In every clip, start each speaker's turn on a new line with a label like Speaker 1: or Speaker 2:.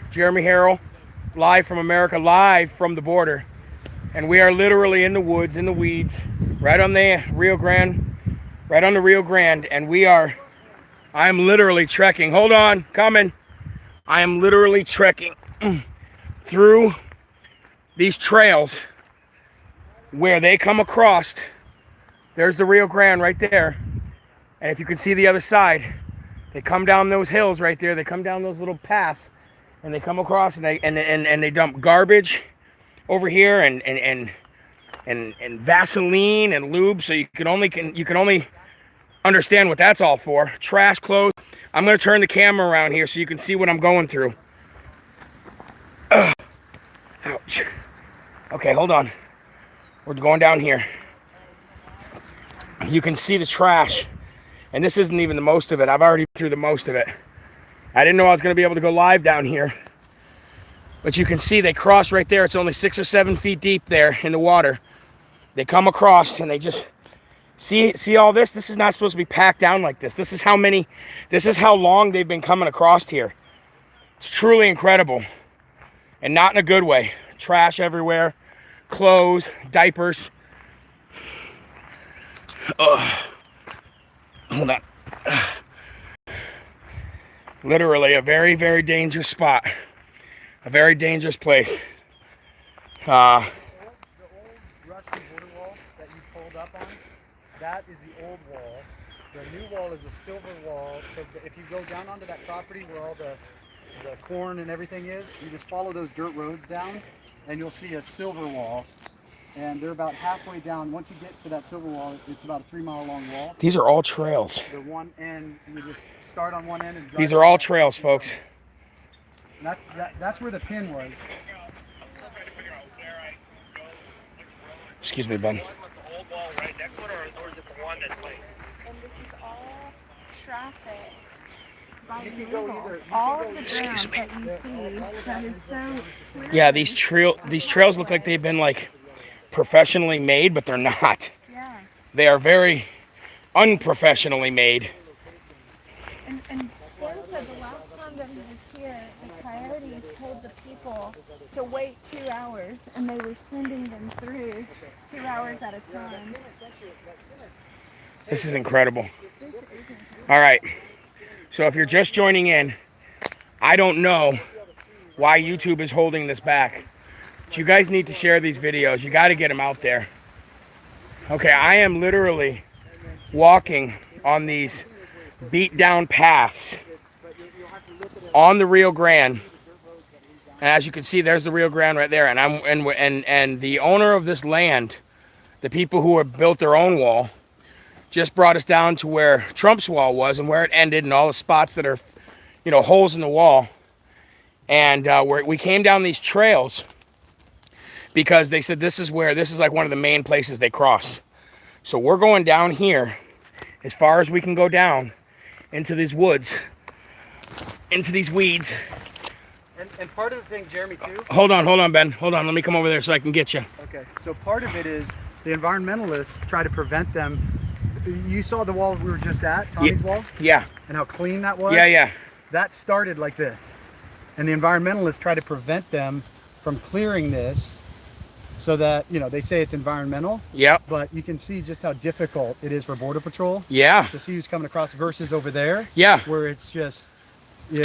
Speaker 1: Jeremy Herrell, live from America, live from the border. And we are literally in the woods, in the weeds, right on the Rio Grande, right on the Rio Grande. And I am literally trekking. Hold on, coming. I am literally trekking through these trails where they come across. There's the Rio Grande right there. And if you can see the other side, they come down those hills right there. They come down those little paths, and they come across, and they dump garbage over here, and Vaseline and lube. So you can only understand what that's all for. Trash, clothes. I'm gonna turn the camera around here so you can see what I'm going through. Ugh. Ouch. Okay, hold on. We're going down here. You can see the trash. And this isn't even the most of it. I've already been through the most of it. I didn't know I was going to be able to go live down here. But you can see they cross right there. It's only 6 or 7 feet deep there in the water. They come across and they just... See all this? This is not supposed to be packed down like this. This is how long they've been coming across here. It's truly incredible. And not in a good way. Trash everywhere. Clothes, diapers. Ugh. Hold on. Literally a very, very dangerous spot. A very dangerous place.
Speaker 2: The old rusty border wall that you pulled up on, that is the old wall. The new wall is a silver wall. So if you go down onto that property where all the corn and everything is, you just follow those dirt roads down and you'll see a silver wall. And they're about halfway down. Once you get to that silver wall, it's about a 3-mile long wall.
Speaker 1: These are all trails.
Speaker 2: The one end, you just start on one end and drive.
Speaker 1: These are all trails, folks.
Speaker 2: And that's where the pin was.
Speaker 1: Excuse me, Ben.
Speaker 3: And this is all traffic by vehicles. All of the ground that you see that is so clear.
Speaker 1: Yeah, these trails look like they've been like professionally made, but they're not.
Speaker 3: Yeah.
Speaker 1: They are very unprofessionally made.
Speaker 3: And Ben said the last time that he was here, the coyotes told the people to wait 2 hours, and they were sending them through 2 hours at a time.
Speaker 1: This is incredible. All right. So if you're just joining in, I don't know why YouTube is holding this back. But you guys need to share these videos. You got to get them out there. Okay, I am literally walking on these beat down paths on the Rio Grande. And as you can see, there's the Rio Grande right there. And the owner of this land, the people who have built their own wall, just brought us down to where Trump's wall was and where it ended and all the spots that are, holes in the wall. And we came down these trails because they said this is like one of the main places they cross. So we're going down here as far as we can go down into these woods, into these weeds.
Speaker 2: And part of the thing, Jeremy, too.
Speaker 1: Hold on, Ben. Hold on. Let me come over there so I can get you.
Speaker 2: Okay. So part of it is the environmentalists try to prevent them. You saw the wall we were just at, Tommy's wall?
Speaker 1: Yeah.
Speaker 2: And how clean that was?
Speaker 1: Yeah.
Speaker 2: That started like this. And the environmentalists try to prevent them from clearing this so that, they say it's environmental.
Speaker 1: Yep.
Speaker 2: But you can see just how difficult it is for Border Patrol.
Speaker 1: Yeah.
Speaker 2: To see who's coming across versus over there.
Speaker 1: Yeah.
Speaker 2: Where it's just...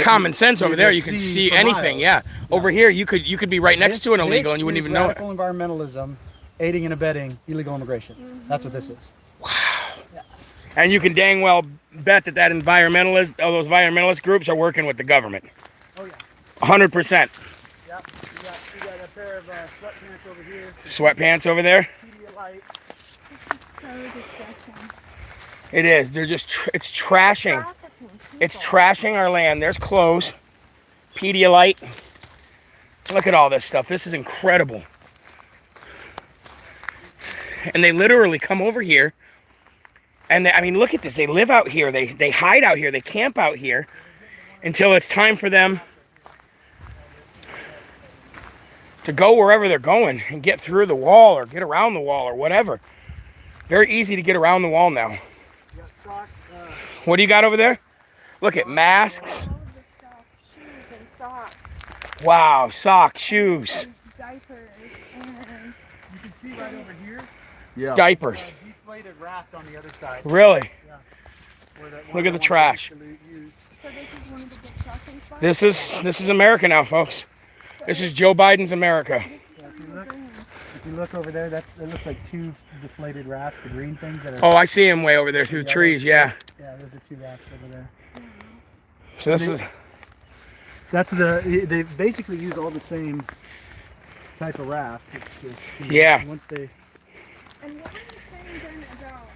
Speaker 1: common sense over there. You can see anything. Yeah. Over here, you could be right next to an illegal and you wouldn't even know it.
Speaker 2: Radical environmentalism, aiding and abetting illegal immigration. That's what this is.
Speaker 1: Wow. Yeah. And you can dang well bet that those environmentalist groups are working with the government.
Speaker 2: Oh yeah.
Speaker 1: 100%.
Speaker 2: Yep. You got a pair of sweatpants over here.
Speaker 1: Sweatpants over there.
Speaker 2: Pedialyte.
Speaker 3: So disgusting.
Speaker 1: It is. They're just it's trashing. It's trashing our land. There's clothes, Pedialyte. Look at all this stuff. This is incredible. And they literally come over here. And look at this. They live out here. They hide out here. They camp out here until it's time for them to go wherever they're going and get through the wall or get around the wall or whatever. Very easy to get around the wall now. What do you got over there? Look at masks.
Speaker 3: All of the stuff, shoes and socks.
Speaker 1: Wow, socks, shoes,
Speaker 3: diapers, and
Speaker 2: You can see right over here,
Speaker 4: Yeah.
Speaker 1: diapers.
Speaker 2: a deflated raft on the other side.
Speaker 1: Really?
Speaker 2: Where
Speaker 1: Look at the trash.
Speaker 3: so this is one of the big shopping spots.
Speaker 1: This is America now, folks. This is Joe Biden's America.
Speaker 2: If you look over there, it looks like two deflated rafts, the green things that are.
Speaker 1: Oh, I see him way over there through the trees. Yeah.
Speaker 2: Yeah, those are two rafts over there.
Speaker 1: So this is.
Speaker 2: They basically use all the same type of raft. It's just,
Speaker 1: Yeah.
Speaker 2: Once they.
Speaker 3: And what are you saying then about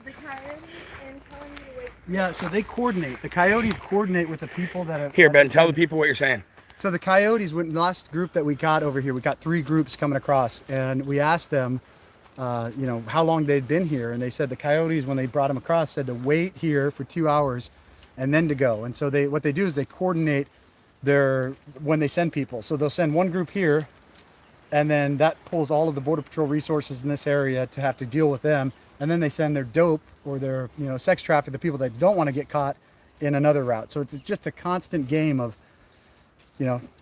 Speaker 3: the coyotes and telling you to wait?
Speaker 2: Yeah, so they coordinate. The coyotes coordinate with the people that have.
Speaker 1: Here, Ben, tell the people what you're saying.
Speaker 2: So the coyotes, when the last group that we got over here, we got 3 groups coming across, and we asked them, how long they'd been here, and they said the coyotes, when they brought them across, said to wait here for 2 hours, and then to go. And so what they do is they coordinate when they send people. So they'll send one group here, and then that pulls all of the Border Patrol resources in this area to have to deal with them, and then they send their dope or their sex traffic, the people that don't want to get caught, in another route. So it's just a constant game of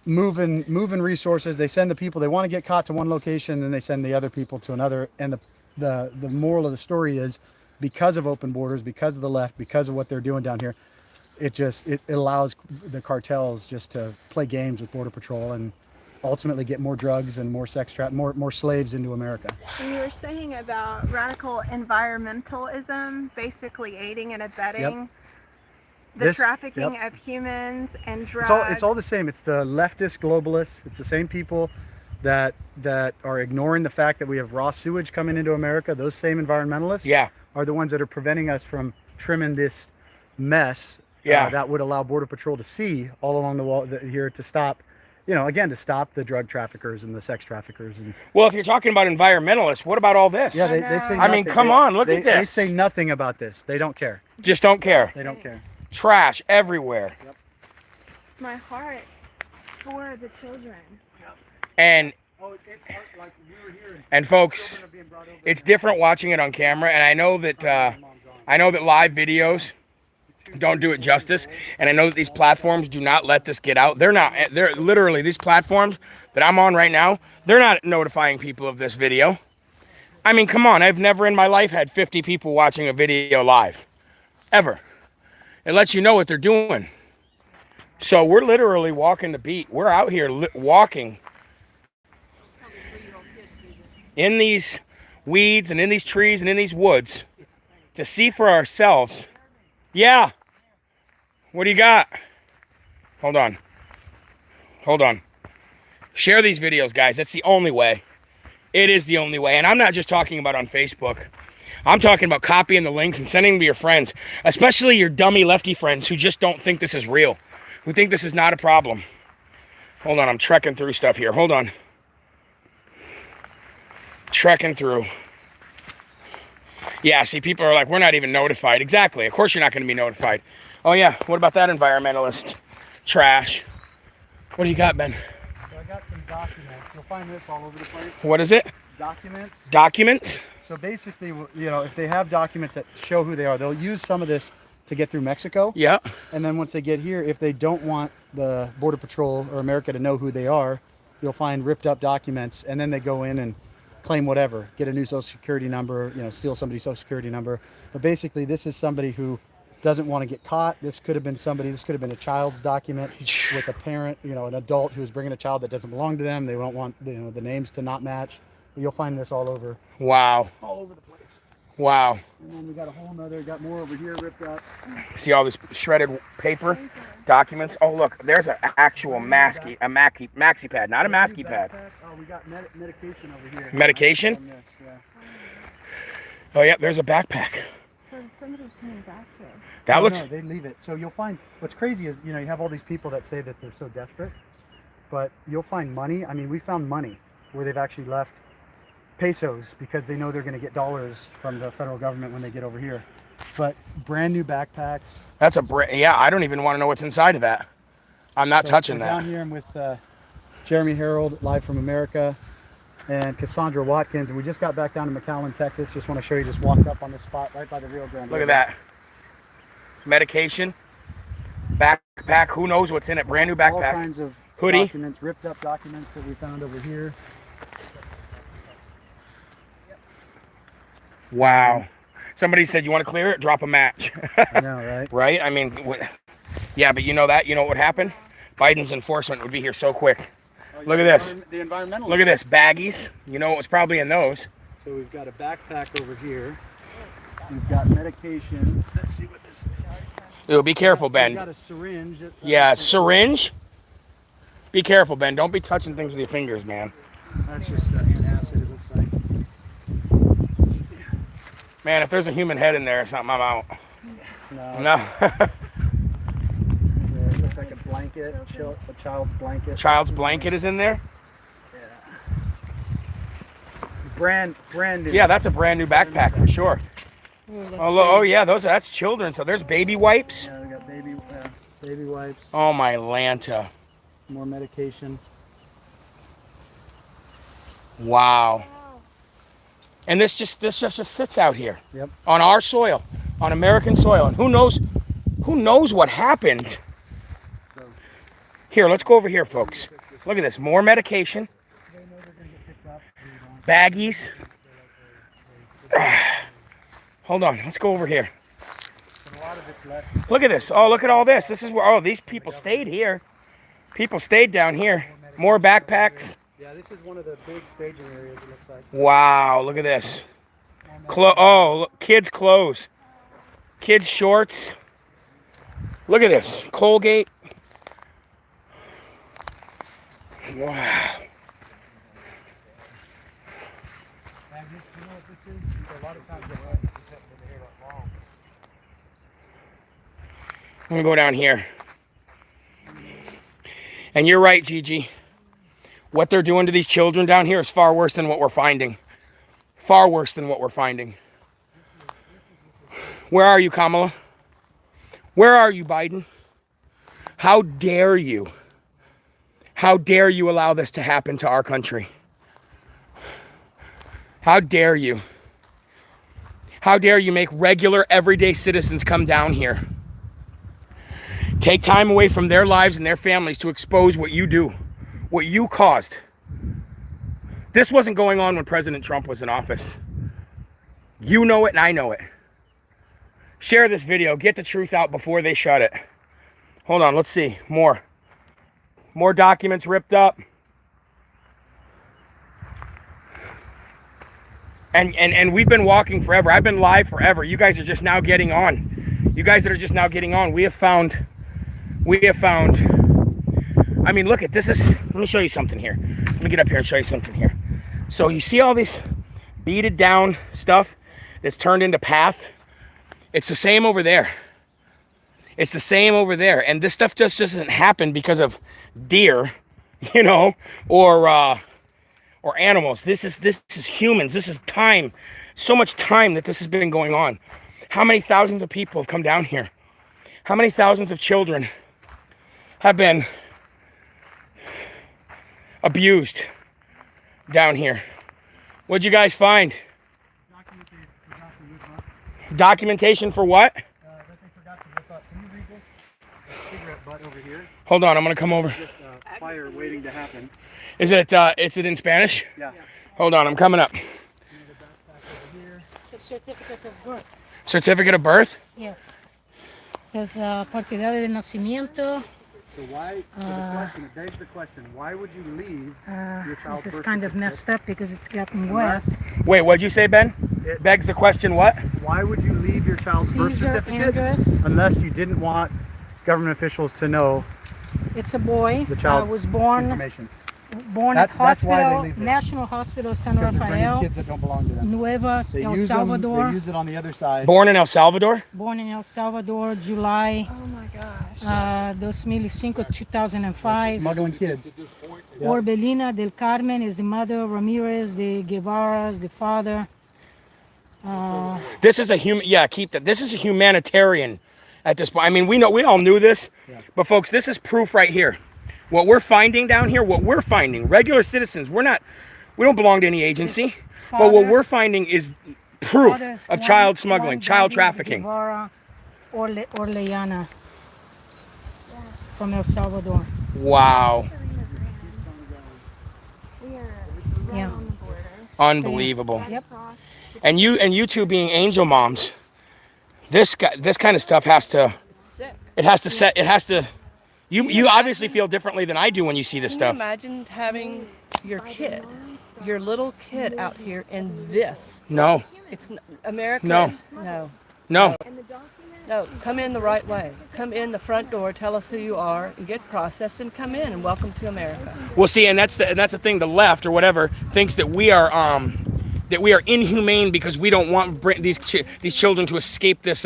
Speaker 2: moving resources. They send the people they want to get caught to one location, and they send the other people to another. And the moral of the story is, because of open borders, because of the left, because of what they're doing down here, it allows the cartels just to play games with Border Patrol and ultimately get more drugs and more more slaves into America.
Speaker 3: And you were saying about radical environmentalism, basically aiding and abetting the trafficking of humans and drugs.
Speaker 2: It's all the same. It's the leftist globalists. It's the same people that are ignoring the fact that we have raw sewage coming into America. Those same environmentalists are the ones that are preventing us from trimming this mess that would allow Border Patrol to see all along the wall here to stop, to stop the drug traffickers and the sex traffickers.
Speaker 1: Well, if you're talking about environmentalists, what about all this?
Speaker 2: Yeah, they say nothing.
Speaker 1: I mean, come on, look at this.
Speaker 2: They say nothing about this. They don't care.
Speaker 1: Just don't care.
Speaker 2: They don't care.
Speaker 1: Trash everywhere.
Speaker 3: My heart for the children.
Speaker 1: And folks, it's different watching it on camera, and I know that live videos don't do it justice, and I know that these platforms do not let this get out. They're literally, these platforms that I'm on right now, they're not notifying people of this video. I mean, come on, I've never in my life had 50 people watching a video live, ever. It lets you know what they're doing. So we're literally walking the beat. We're out here walking in these weeds and in these trees and in these woods to see for ourselves. Yeah. What do you got? Hold on. Share these videos, guys. That's the only way. It is the only way. And I'm not just talking about on Facebook. I'm talking about copying the links and sending them to your friends, especially your dummy lefty friends who just don't think this is real, who think this is not a problem. Hold on, I'm trekking through stuff here. Hold on. Trekking through. Yeah, see, people are like, we're not even notified. Exactly. Of course you're not going to be notified. Oh, yeah. What about that environmentalist trash? What do you got, Ben?
Speaker 2: So I got some documents. You'll find this all over the place.
Speaker 1: What is it?
Speaker 2: Documents.
Speaker 1: Documents?
Speaker 2: So basically, if they have documents that show who they are, they'll use some of this to get through Mexico.
Speaker 1: Yeah.
Speaker 2: And then once they get here, if they don't want the Border Patrol or America to know who they are, you'll find ripped up documents, and then they go in and claim whatever, get a new social security number, steal somebody's social security number. But basically, this is somebody who doesn't want to get caught. This could have been a child's document with a parent, an adult who's bringing a child that doesn't belong to them. They don't want, the names to not match. You'll find this all over.
Speaker 1: Wow.
Speaker 2: All over the place.
Speaker 1: Wow.
Speaker 2: And then we got got more over here ripped up.
Speaker 1: See all this shredded paper, documents? Oh, look, there's an actual maxi pad, not a masky pad.
Speaker 2: Oh, we got medication over here.
Speaker 1: Medication?
Speaker 2: Yes, yeah.
Speaker 1: Oh, yeah, there's a backpack.
Speaker 3: So somebody's coming back here.
Speaker 1: That looks...
Speaker 2: No, they leave it. So you'll find, what's crazy is, you have all these people that say that they're so desperate, but you'll find money. I mean, we found money where they've actually left pesos because they know they're going to get dollars from the federal government when they get over here. But brand new backpacks.
Speaker 1: That's yeah, I don't even want to know what's inside of that. I'm not touching that.
Speaker 2: Down here I'm with Jeremy Herrell, live from America, and Cassandra Watkins. And we just got back down to McAllen, Texas. Just want to show you, just walked up on this spot right by the Rio Grande.
Speaker 1: Look at that. Medication, backpack. backpack. Who knows what's in it? Brand new
Speaker 2: All
Speaker 1: backpack.
Speaker 2: kinds of
Speaker 1: Hoodie.
Speaker 2: documents, ripped up documents that we found over here.
Speaker 1: Wow. Somebody said, you want to clear it? Drop a match.
Speaker 2: I know, right?
Speaker 1: Right? I mean, yeah, but you know that? You know what would happen? Biden's enforcement would be here so quick. Look at this.
Speaker 2: The environmental.
Speaker 1: Look at this. Baggies. You know what was probably in those.
Speaker 2: So we've got a backpack over here. We've got medication. Let's see what this is.
Speaker 1: Ew, be careful, Ben.
Speaker 2: We've got a syringe.
Speaker 1: Yeah, syringe. Be careful, Ben. Don't be touching things with your fingers, man.
Speaker 2: That's just antacid, it looks like.
Speaker 1: Man, if there's a human head in there or something, I'm out.
Speaker 2: No.
Speaker 1: No.
Speaker 2: It looks like a blanket, a child's blanket.
Speaker 1: Child's blanket is in there?
Speaker 2: Yeah. Brand new.
Speaker 1: Yeah, that's a brand new backpack for sure. Oh yeah, that's children. So there's baby wipes.
Speaker 2: Yeah, we got baby wipes.
Speaker 1: Oh my Lanta.
Speaker 2: More medication.
Speaker 1: Wow. And this just sits out here.
Speaker 2: Yep.
Speaker 1: On our soil, on American soil. And who knows what happened? Here, let's go over here, folks. Look at this. More medication. Baggies. Hold on. Let's go over here. Look at this. Oh, look at all this. This is where, oh, these people stayed here. People stayed down here. More backpacks.
Speaker 2: Yeah, this is one of the big staging areas, it looks like.
Speaker 1: Wow, look at this. Oh, look, kids' clothes. Kids' shorts. Look at this. Colgate. Wow. I'm going to go down here. And you're right, Gigi. What they're doing to these children down here is far worse than what we're finding. Far worse than what we're finding. Where are you, Kamala? Where are you, Biden? How dare you? How dare you allow this to happen to our country? How dare you? How dare you make regular, everyday citizens come down here? Take time away from their lives and their families to expose what you do, what you caused. This wasn't going on when President Trump was in office. You know it and I know it. Share this video. Get the truth out before they shut it. Hold on, let's see. More documents ripped up. And we've been walking forever. I've been live forever. You guys are just now getting on. You guys that are just now getting on, we have found, I mean, look at this is, let me show you something here. Let me get up here and show you something here. So you see all this beaded down stuff that's turned into path? It's the same over there. It's the same over there. And this stuff just doesn't happen because of deer, you know, or animals. This is humans. This is time. So much time that this has been going on. How many thousands of people have come down here? How many thousands of children have been abused down here? What'd you guys find? Documentation for what?
Speaker 2: That they forgot to rip up. Can you read this? A cigarette butt over here.
Speaker 1: Hold on, I'm gonna come over.
Speaker 2: Just fire waiting to happen.
Speaker 1: Is it in Spanish?
Speaker 2: Yeah.
Speaker 1: Hold on, I'm coming up.
Speaker 4: It's a certificate of birth.
Speaker 1: Certificate of birth?
Speaker 4: Yes. Says partidad de nacimiento.
Speaker 2: So why? So the question, it begs the question: why would you leave your child's
Speaker 4: This is
Speaker 2: birth
Speaker 4: kind of
Speaker 2: certificate
Speaker 4: messed up because it's gotten wet.
Speaker 1: Wait, what'd you say, Ben?
Speaker 2: It-
Speaker 1: Begs the question what?
Speaker 2: Why would you leave your child's birth
Speaker 4: Caesar
Speaker 2: certificate
Speaker 4: Andres.
Speaker 2: unless you didn't want government officials to know
Speaker 4: It's a boy.
Speaker 2: the child's
Speaker 4: was born
Speaker 2: information?
Speaker 4: at
Speaker 2: That's why they
Speaker 4: hospital,
Speaker 2: leave it.
Speaker 4: National Hospital San
Speaker 2: Because they're bringing
Speaker 4: Rafael,
Speaker 2: kids that don't belong to them.
Speaker 4: Nuevas,
Speaker 2: They
Speaker 4: El
Speaker 2: use
Speaker 4: Salvador.
Speaker 2: them. They use it on the other side.
Speaker 1: Born in El Salvador?
Speaker 4: Born in El Salvador, July
Speaker 3: Oh my gosh.
Speaker 4: 2005, 2005.
Speaker 2: Smuggling kids. Yep.
Speaker 4: Orbelina del Carmen is the mother, Ramirez de Guevara is the father.
Speaker 1: This is a keep that. This is a humanitarian at this point. I mean, we all knew this, but folks, this is proof right here. What we're finding down here, regular citizens, we don't belong to any agency, but what we're finding is proof
Speaker 4: Father's
Speaker 1: of
Speaker 4: Juan-
Speaker 1: child smuggling,
Speaker 4: Juan
Speaker 1: child
Speaker 4: Gabriel
Speaker 1: trafficking.
Speaker 4: Guevara, Orellana. from El Salvador.
Speaker 1: Wow.
Speaker 3: We are right
Speaker 4: Yeah.
Speaker 3: on the border.
Speaker 1: Unbelievable.
Speaker 4: Yep.
Speaker 3: Across.
Speaker 1: And you two being angel moms, this kind of stuff has to,
Speaker 5: Sick.
Speaker 1: it has to, you obviously feel differently than I do when you see this
Speaker 5: Can you
Speaker 1: stuff.
Speaker 5: imagine having your kid, your little kid out here in this?
Speaker 1: No,
Speaker 5: It's America.
Speaker 1: No.
Speaker 5: No.
Speaker 1: no.
Speaker 5: No. Come in the right way. Come in the front door. Tell us who you are and get processed and come in and welcome to America.
Speaker 1: Well, see, and that's the thing. The left or whatever thinks that we are inhumane because we don't want these children to escape this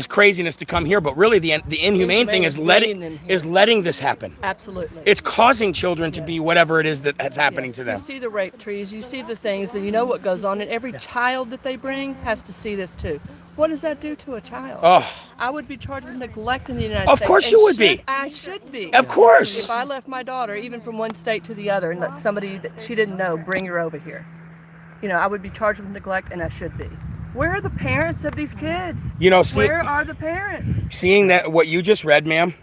Speaker 1: craziness to come here. But really, the inhumane thing is
Speaker 5: bringing them here.
Speaker 1: letting this happen.
Speaker 5: Absolutely.
Speaker 1: It's causing children to be whatever it is that's happening to them.
Speaker 5: You see the rape trees, you see the things, and you know what goes on, and every child that they bring has to see this too. What does that do to a child?
Speaker 1: Oh,
Speaker 5: I would be charged with neglect in the United
Speaker 1: Of
Speaker 5: States.
Speaker 1: course
Speaker 5: and
Speaker 1: you would be.
Speaker 5: I should be.
Speaker 1: of course.
Speaker 5: If I left my daughter, even from one state to the other, and let somebody that she didn't know bring her over here, you know, I would be charged with neglect, and I should be. Where are the parents of these kids?
Speaker 1: You know,
Speaker 5: Where are the parents?
Speaker 1: seeing that what you just read, ma'am,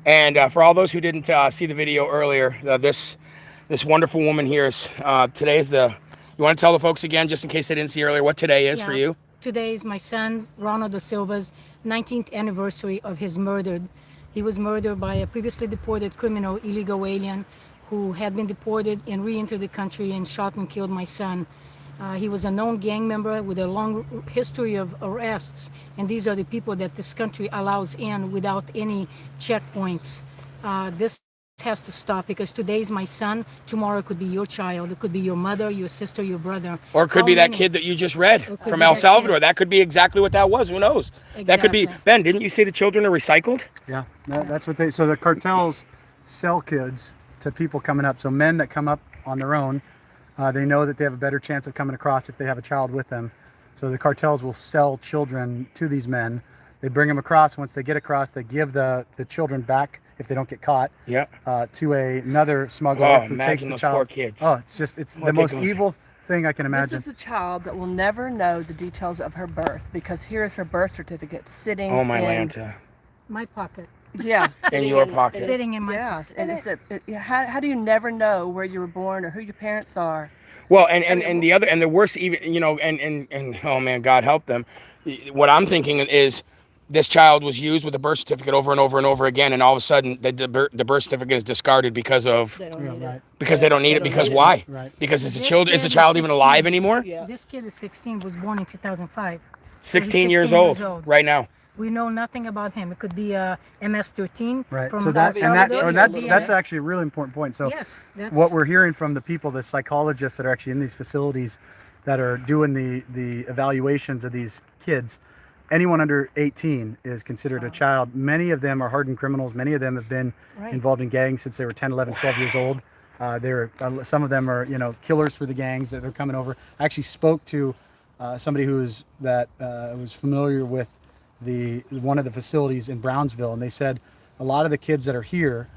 Speaker 1: and for all those who didn't see the video earlier, this wonderful woman here is today is the. You want to tell the folks again, just in case they didn't see earlier, what today is for you?
Speaker 4: Today is my son's, Ronald Da Silva's, 19th anniversary of his murder. He was murdered by a previously deported criminal, illegal alien, who had been deported and re-entered the country and shot and killed my son. He was a known gang member with a long history of arrests, and these are the people that this country allows in without any checkpoints. This has to stop because today is my son, tomorrow could be your child, it could be your mother, your sister, your brother.
Speaker 1: Or it could be that kid that you just read
Speaker 4: could
Speaker 1: from
Speaker 4: be
Speaker 1: El
Speaker 4: that
Speaker 1: Salvador.
Speaker 4: kid.
Speaker 1: That could be exactly what that was. Who knows? That could be.
Speaker 4: Exactly.
Speaker 1: Ben, didn't you say the children are recycled?
Speaker 2: Yeah, that's what so the cartels sell kids to people coming up. So men that come up on their own, they know that they have a better chance of coming across if they have a child with them. So the cartels will sell children to these men. They bring them across. Once they get across, they give the children back if they don't get caught.
Speaker 1: Yeah.
Speaker 2: To another smuggler
Speaker 1: Oh,
Speaker 2: who
Speaker 1: imagine
Speaker 2: takes the
Speaker 1: those
Speaker 2: child.
Speaker 1: poor kids.
Speaker 2: Oh, it's the most evil thing I can imagine.
Speaker 5: This is a child that will never know the details of her birth because here is her birth certificate sitting
Speaker 1: Oh, my
Speaker 5: in,
Speaker 1: Lanta.
Speaker 4: My pocket.
Speaker 5: Yeah,
Speaker 1: In your pocket.
Speaker 4: Sitting in my
Speaker 5: Yes, and how do you never know where you were born or who your parents are?
Speaker 1: Well, and the other, and the worst, even, you know, and oh man, God help them. What I'm thinking is this child was used with a birth certificate over and over and over again, and all of a sudden the birth certificate is discarded because of
Speaker 5: They don't need it.
Speaker 1: because they don't need it. Because why?
Speaker 2: Right.
Speaker 1: Because is
Speaker 4: This
Speaker 1: the
Speaker 4: kid
Speaker 1: child
Speaker 4: is
Speaker 1: even alive
Speaker 4: 16.
Speaker 1: anymore?
Speaker 5: Yeah.
Speaker 4: This kid is 16, was born in 2005.
Speaker 1: 16
Speaker 4: he's
Speaker 1: years
Speaker 4: 16
Speaker 1: old
Speaker 4: years old.
Speaker 1: right now.
Speaker 4: We know nothing about him. It could be a MS-13
Speaker 2: Right.
Speaker 4: from
Speaker 2: So that
Speaker 4: El
Speaker 2: and that
Speaker 4: Salvador.
Speaker 2: or
Speaker 4: It
Speaker 2: that's
Speaker 4: could be
Speaker 2: that's
Speaker 4: a-
Speaker 2: actually a really important point. So
Speaker 4: yes, that's
Speaker 2: what we're hearing from the people, the psychologists that are actually in these facilities that are doing the evaluations of these kids, anyone under 18 is considered a child. Many of them are hardened criminals. Many of them have been
Speaker 4: Right.
Speaker 2: involved in gangs since they were 10, 11, 12 years old. Some of them are, killers for the gangs that they're coming over. I actually spoke to somebody was familiar with one of the facilities in Brownsville, and they said a lot of the kids that are here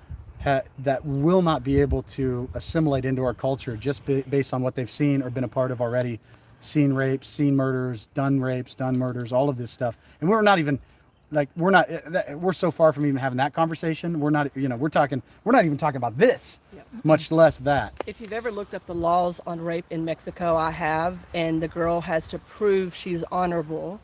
Speaker 2: that will not be able to assimilate into our culture just based on what they've seen or been a part of already. Seen rapes, seen murders, done rapes, done murders, all of this stuff. And we're not even we're so far from even having that conversation. We're not even talking about this, much less that.
Speaker 5: If you've ever looked up the laws on rape in Mexico, I have, and the girl has to prove she's honorable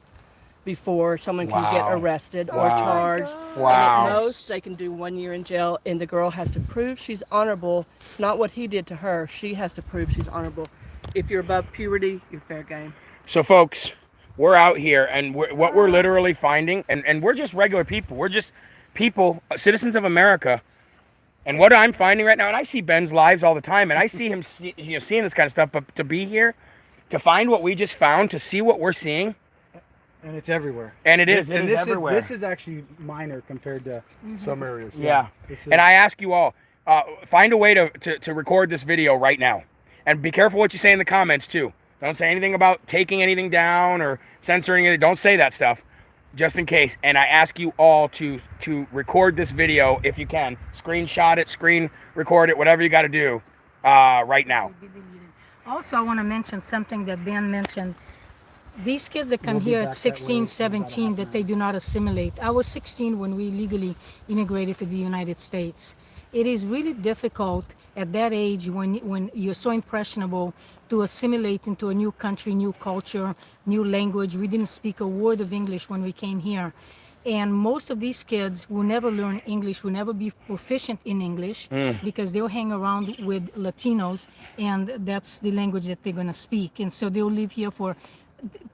Speaker 5: before someone can get
Speaker 1: Wow.
Speaker 5: arrested or
Speaker 1: Wow.
Speaker 5: charged.
Speaker 1: Wow.
Speaker 5: And at most, they can do 1 year in jail, and the girl has to prove she's honorable. It's not what he did to her. She has to prove she's honorable. If you're above puberty, you're fair game.
Speaker 1: So, folks, we're out here, and what we're literally finding, and we're just regular people. We're just people, citizens of America. And what I'm finding right now, and I see Ben's lives all the time, and I see him seeing this kind of stuff, but to be here, to find what we just found, to see what we're seeing,
Speaker 2: And it's everywhere.
Speaker 1: and it is
Speaker 2: this
Speaker 1: everywhere.
Speaker 2: This is actually minor compared to some areas.
Speaker 1: Yeah.
Speaker 2: This is-
Speaker 1: And I ask you all, find a way to record this video right now. And be careful what you say in the comments, too. Don't say anything about taking anything down or censoring it. Don't say that stuff, just in case. And I ask you all to record this video if you can. Screenshot it, screen record it, whatever you got to do right now.
Speaker 4: Also, I want to mention something that Ben mentioned. These kids that come
Speaker 2: We'll be
Speaker 4: here
Speaker 2: back
Speaker 4: at
Speaker 2: that
Speaker 4: 16,
Speaker 2: way.
Speaker 4: 17, that they do not assimilate. I was 16 when we legally immigrated to the United States. It is really difficult at that age when you're so impressionable to assimilate into a new country, new culture, new language. We didn't speak a word of English when we came here. And most of these kids will never learn English, will never be proficient in English because they'll hang around with Latinos and that's the language that they're going to speak. And so they'll live here for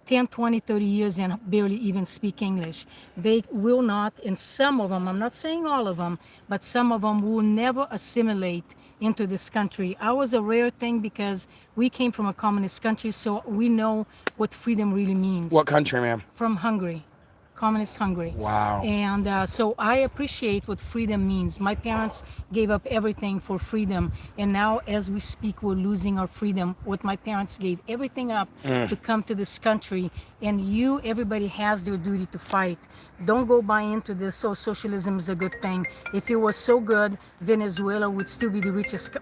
Speaker 4: 10, 20, 30 years and barely even speak English. They will not, and some of them, I'm not saying all of them, but some of them will never assimilate into this country. Ours a rare thing because we came from a communist country, so we know what freedom really means.
Speaker 1: What country, ma'am?
Speaker 4: From Hungary. Communist Hungary.
Speaker 1: Wow.
Speaker 4: And so I appreciate what freedom means. My parents gave up everything for freedom, and now as we speak, we're losing our freedom. What my parents gave everything up to come to this country, and everybody has their duty to fight. Don't go buy into this, oh, socialism is a good thing. If it was so good, Venezuela would still be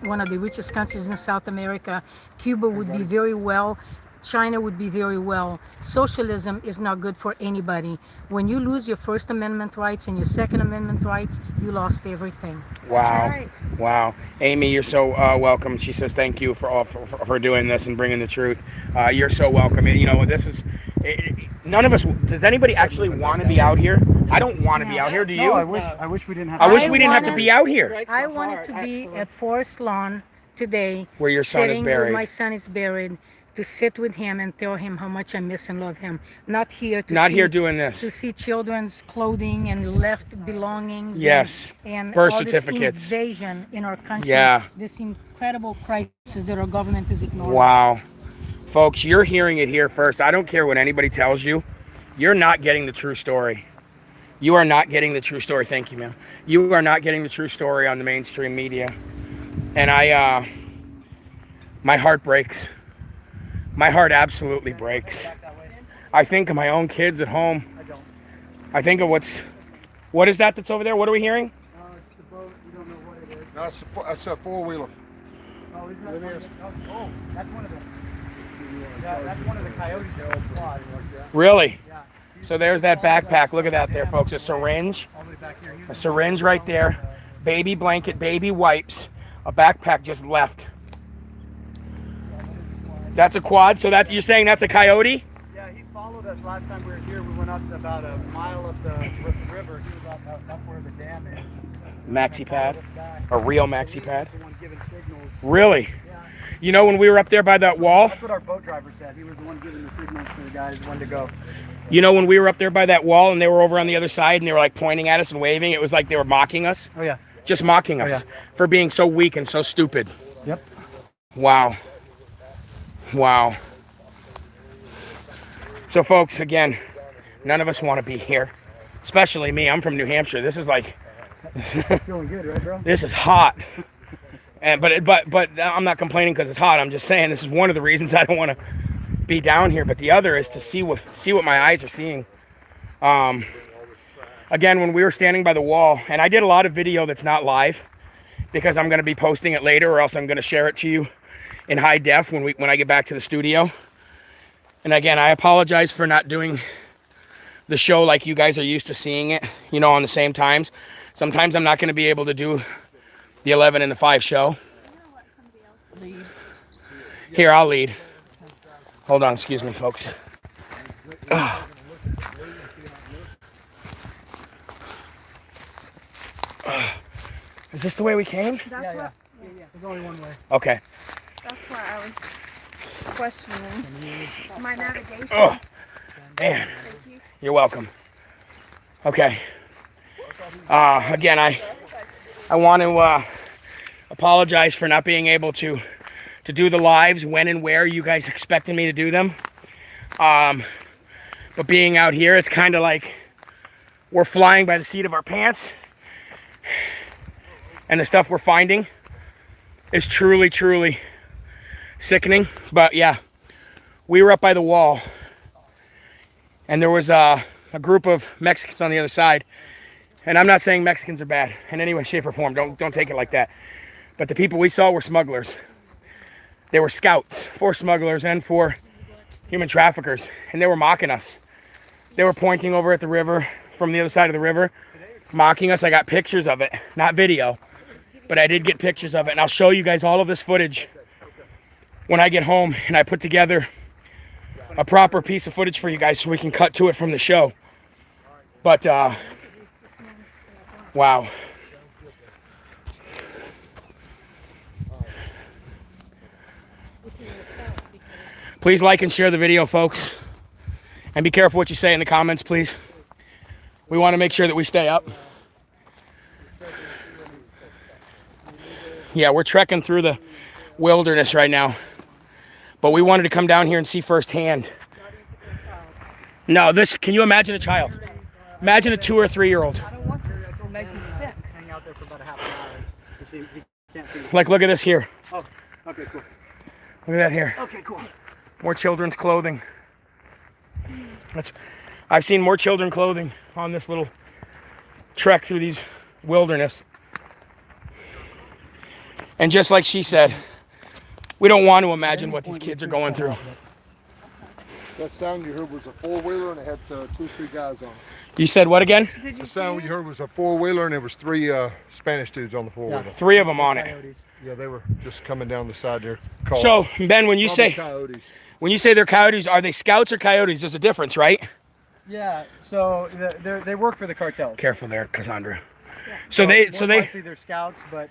Speaker 4: one of the richest countries in South America. Cuba would be very well. China would be very well. Socialism is not good for anybody. When you lose your First Amendment rights and your Second Amendment rights, you lost everything.
Speaker 1: Wow.
Speaker 3: right.
Speaker 1: Wow. Amy, you're so welcome. She says thank you for doing this and bringing the truth. You're so welcome. And, you know, this is... none of us... Does anybody actually want to be out here? I don't want to be out here. Do you?
Speaker 2: No, I wish we didn't have.
Speaker 1: I wish
Speaker 4: I
Speaker 1: we didn't have to
Speaker 4: wanted-
Speaker 1: be out here.
Speaker 4: I wanted to be at Forest Lawn today,
Speaker 1: Where your son is
Speaker 4: sitting
Speaker 1: buried.
Speaker 4: where my son is buried, to sit with him and tell him how much I miss and love him. Not here to
Speaker 1: Not
Speaker 4: see,
Speaker 1: here doing this.
Speaker 4: to see children's clothing and left belongings.
Speaker 1: Yes.
Speaker 4: And
Speaker 1: Birth
Speaker 4: all
Speaker 1: certificates.
Speaker 4: This invasion in our country.
Speaker 1: Yeah.
Speaker 4: This incredible crisis that our government is ignoring.
Speaker 1: Wow. Folks, you're hearing it here first. I don't care what anybody tells you. You're not getting the true story. You are not getting the true story. Thank you, ma'am. You are not getting the true story on the mainstream media. And my heart breaks. My heart absolutely breaks. I think of my own kids at home. I think of what is that that's over there? What are we hearing?
Speaker 2: It's the boat. We don't know what it is.
Speaker 6: No, it's a four-wheeler.
Speaker 2: Oh, is that oh, that's one of the. Yeah, that's one of the coyotes that was fly.
Speaker 1: Really?
Speaker 2: Yeah.
Speaker 1: So there's that backpack. Look at that there, folks. A syringe.
Speaker 2: All the way back here.
Speaker 1: A syringe right there. Baby blanket, baby wipes. A backpack just left. That's a quad. So you're saying that's a coyote?
Speaker 2: Yeah, he followed us last time we were here. We went up about a mile up the river. He was up where the dam is.
Speaker 1: Maxi pad.
Speaker 2: Followed us back.
Speaker 1: A real maxi pad.
Speaker 2: The one giving signals.
Speaker 1: Really?
Speaker 2: Yeah.
Speaker 1: You know when we were up there by that wall?
Speaker 2: That's what our boat driver said. He was the one giving the signals to the guys when to go.
Speaker 1: You know when we were up there by that wall and they were over on the other side and they were like pointing at us and waving? It was like they were mocking us.
Speaker 2: Oh yeah.
Speaker 1: Just mocking us for being so weak and so stupid.
Speaker 2: Yep.
Speaker 1: Wow. Wow. So folks, again, none of us want to be here. Especially me. I'm from New Hampshire. This is like,
Speaker 2: Feeling good, right, bro?
Speaker 1: this is hot. And but I'm not complaining because it's hot. I'm just saying this is one of the reasons I don't want to be down here. But the other is to see what my eyes are seeing. Again, when we were standing by the wall, and I did a lot of video that's not live because I'm going to be posting it later, or else I'm going to share it to you in high def when I get back to the studio. And again, I apologize for not doing the show like you guys are used to seeing it, you know, on the same times. Sometimes I'm not going to be able to do the 11 and the 5 show. Here, I'll lead. Hold on, excuse me, folks. Is this the way we came?
Speaker 3: That's what.
Speaker 2: There's only one way.
Speaker 1: Okay.
Speaker 3: That's why I was questioning my navigation.
Speaker 1: Oh, man. You're welcome. Okay. Again, I want to apologize for not being able to do the lives when and where you guys expected me to do them. But being out here, it's kind of like we're flying by the seat of our pants. And the stuff we're finding is truly, truly sickening. But yeah, we were up by the wall and there was a group of Mexicans on the other side. And I'm not saying Mexicans are bad in any way, shape, or form. Don't take it like that. But the people we saw were smugglers. They were scouts for smugglers and for, human traffickers, and they were mocking us. They were pointing over at the river from the other side of the river, mocking us. I got pictures of it, not video, but I did get pictures of it, and I'll show you guys all of this footage when I get home and I put together a proper piece of footage for you guys so we can cut to it from the show. But, wow. Please like and share the video, folks. And be careful what you say in the comments, please. We want to make sure that we stay up. Yeah, we're trekking through the wilderness right now. But we wanted to come down here and see firsthand. No, this, can you imagine a child? Imagine a 2 or 3 year old.
Speaker 5: I don't want to. It'll make me sick.
Speaker 2: Hang out there for about a half an hour. You see, he can't see.
Speaker 1: Like, look at this here.
Speaker 2: Oh, okay, cool.
Speaker 1: Look at that here.
Speaker 2: Okay, cool.
Speaker 1: More children's clothing. I've seen more children clothing on this little trek through these wilderness. And just like she said, we don't want to imagine what these kids are going through.
Speaker 6: That sound you heard was a four-wheeler and it had 2 or 3 guys on it.
Speaker 1: You said what again?
Speaker 6: The sound you heard was a four-wheeler and there was 3 Spanish dudes on the four-wheeler.
Speaker 1: 3 of them on it.
Speaker 2: Coyotes.
Speaker 6: Yeah, they were just coming down the side there.
Speaker 1: So, Ben, when you
Speaker 6: Probably
Speaker 1: say
Speaker 6: coyotes.
Speaker 1: they're coyotes, are they scouts or coyotes? There's a difference, right?
Speaker 2: Yeah, so they work for the cartels.
Speaker 1: Careful there, Cassandra.
Speaker 2: More
Speaker 1: they
Speaker 2: likely they're scouts, but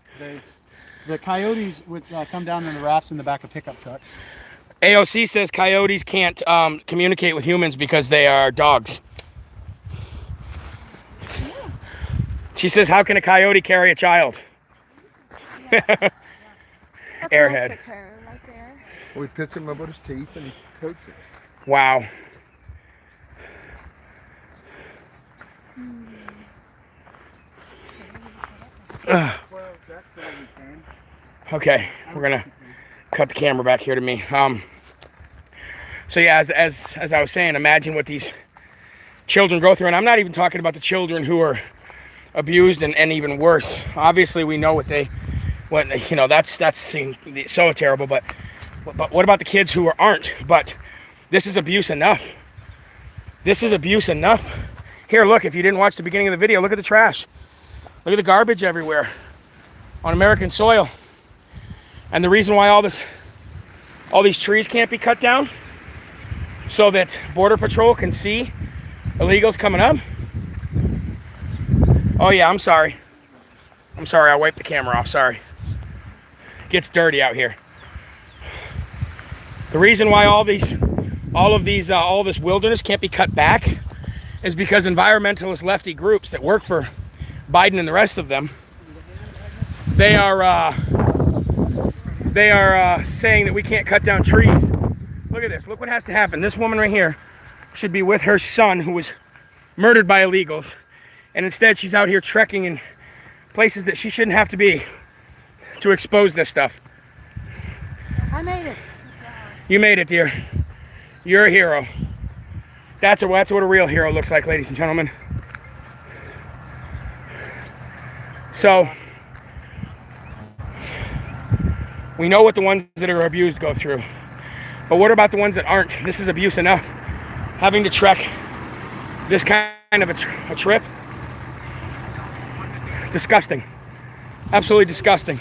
Speaker 2: the coyotes would come down in the rafts in the back of pickup trucks.
Speaker 1: AOC says coyotes can't communicate with humans because they are dogs. She says, how can a coyote carry a child?
Speaker 3: That's
Speaker 1: Airhead.
Speaker 3: Mexico, right there.
Speaker 6: We pits him about his teeth and he coats it.
Speaker 1: Wow. Okay, we're gonna cut the camera back here to me. So yeah, as I was saying, imagine what these children go through, and I'm not even talking about the children who are abused and even worse. Obviously, we know that's so terrible. But what about the kids who aren't? But this is abuse enough. This is abuse enough. Here, look. If you didn't watch the beginning of the video, look at the trash. Look at the garbage everywhere on American soil. And the reason why all these trees can't be cut down so that Border Patrol can see illegals coming up. Oh yeah, I'm sorry. I wiped the camera off, sorry. It gets dirty out here. The reason why all this wilderness can't be cut back is because environmentalist lefty groups that work for Biden and the rest of them, they are saying that we can't cut down trees. Look at this. Look what has to happen. This woman right here should be with her son who was murdered by illegals, and instead she's out here trekking in places that she shouldn't have to be to expose this stuff.
Speaker 3: I made it.
Speaker 1: You made it, dear. You're a hero. That's what a real hero looks like, ladies and gentlemen. So, we know what the ones that are abused go through. But what about the ones that aren't? This is abuse enough. Having to trek this kind of a trip. Disgusting. Absolutely disgusting.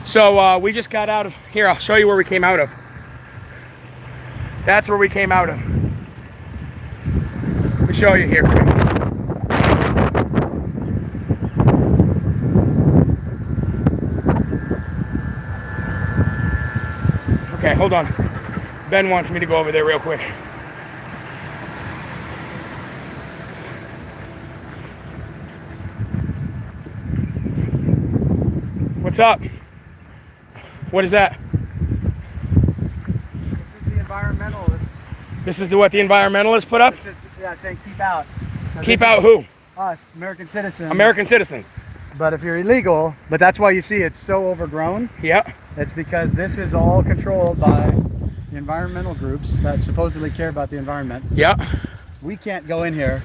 Speaker 1: So we just got out of here. I'll show you where we came out of. That's where we came out of. Let me show you here. Okay, hold on. Ben wants me to go over there real quick. What's up? What is that?
Speaker 2: This is the environmentalists.
Speaker 1: This is what the environmentalists put up?
Speaker 2: This is, saying keep out. So
Speaker 1: Keep out who?
Speaker 2: Us, American citizens.
Speaker 1: American citizens.
Speaker 2: But if you're illegal, but that's why you see it's so overgrown.
Speaker 1: Yeah.
Speaker 2: It's because this is all controlled by the environmental groups that supposedly care about the environment.
Speaker 1: Yeah.
Speaker 2: We can't go in here